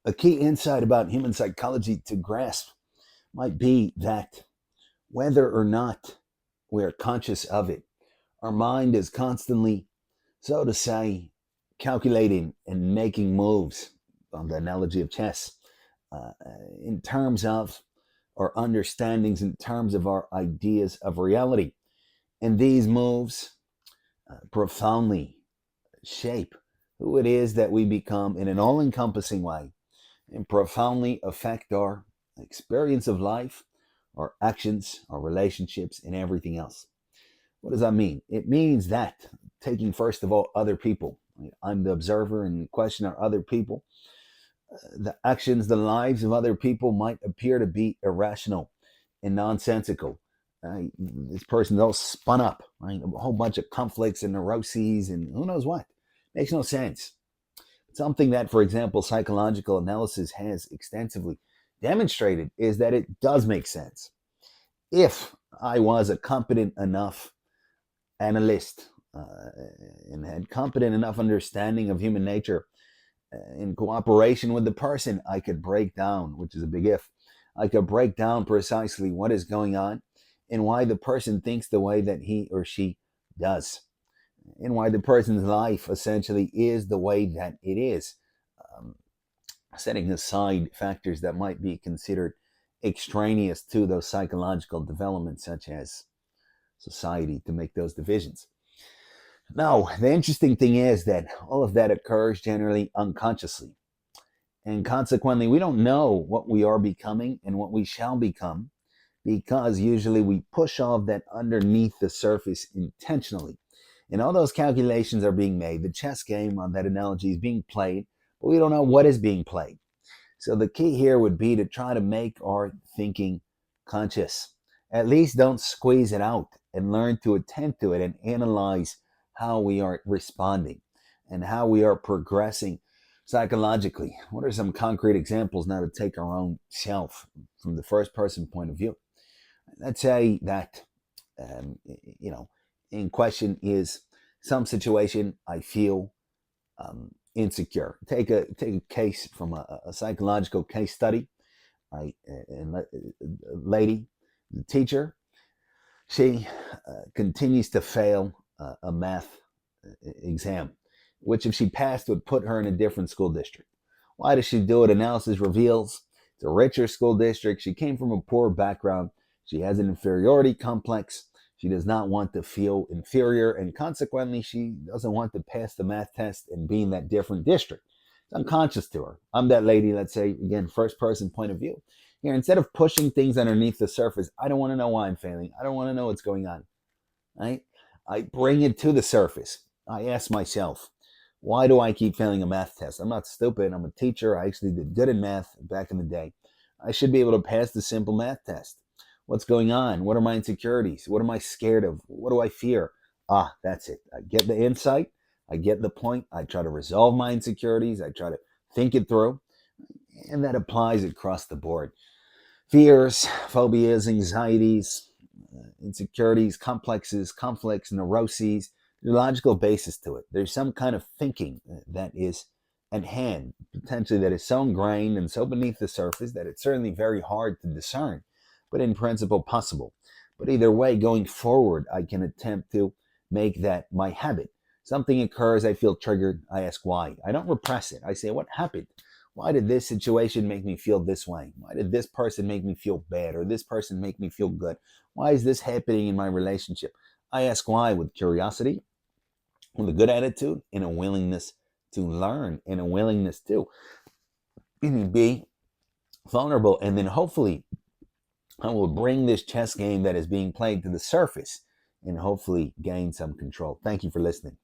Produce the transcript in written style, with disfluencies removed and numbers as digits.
A key insight about human psychology to grasp might be that whether or not we're conscious of it, our mind is constantly, so to say, calculating and making moves, on the analogy of chess, uh, in terms of our understandings, in terms of our ideas of reality. And these moves profoundly shape who it is that we become in an all encompassing way and profoundly affect our experience of life, our actions, our relationships, and everything else. What does that mean? It means that taking first of all other people, right? I'm the observer and question are other people. The actions, the lives of other people might appear to be irrational and nonsensical. This person's all spun up, right? A whole bunch of conflicts and neuroses and who knows what. Makes no sense. Something that, for example, psychological analysis has extensively demonstrated is that it does make sense. If I was a competent enough analyst and had competent enough understanding of human nature in cooperation with the person, I could break down, which is a big if, I could break down precisely what is going on and why the person thinks the way that he or she does, and why the person's life essentially is the way that it is. Um, Setting aside factors that might be considered extraneous to those psychological developments, such as society, to make those divisions. Now, the interesting thing is that all of that occurs generally unconsciously. And consequently, we don't know what we are becoming and what we shall become because usually we push off that underneath the surface intentionally. And all those calculations are being made. The chess game on that analogy is being played, but we don't know what is being played. So the key here would be to try to make our thinking conscious. At least don't squeeze it out and learn to attend to it and analyze how we are responding and how we are progressing psychologically. What are some concrete examples now to take our own self from the first person point of view? Let's say that, um, you know, in question is some situation I feel insecure. Take a case from a psychological case study. Right, and a lady, the teacher, she continues to fail a math exam, which if she passed would put her in a different school district. Why does she do it? Analysis reveals it's a richer school district. She came from a poor background. She has an inferiority complex. She does not want to feel inferior, and consequently, she doesn't want to pass the math test and be in that different district. It's unconscious to her. I'm that lady, let's say, again, first person point of view. Here, instead of pushing things underneath the surface, I don't want to know why I'm failing. I don't want to know what's going on. Right? I bring it to the surface. I ask myself, why do I keep failing a math test? I'm not stupid. I'm a teacher. I actually did good in math back in the day. I should be able to pass the simple math test. What's going on? What are my insecurities? What am I scared of? What do I fear? Ah, that's it. I get the insight. I get the point. I try to resolve my insecurities. I try to think it through. And that applies across the board. Fears, phobias, anxieties, insecurities, complexes, conflicts, neuroses. There's a logical basis to it. There's some kind of thinking that is at hand, potentially that is so ingrained and so beneath the surface that it's certainly very hard to discern, but in principle possible. But either way, going forward, I can attempt to make that my habit. Something occurs, I feel triggered, I ask why. I don't repress it. I say, what happened? Why did this situation make me feel this way? Why did this person make me feel bad or this person make me feel good? Why is this happening in my relationship? I ask why with curiosity, with a good attitude, and a willingness to learn, and a willingness to be vulnerable. And then hopefully I will bring this chess game that is being played to the surface and hopefully gain some control. Thank you for listening.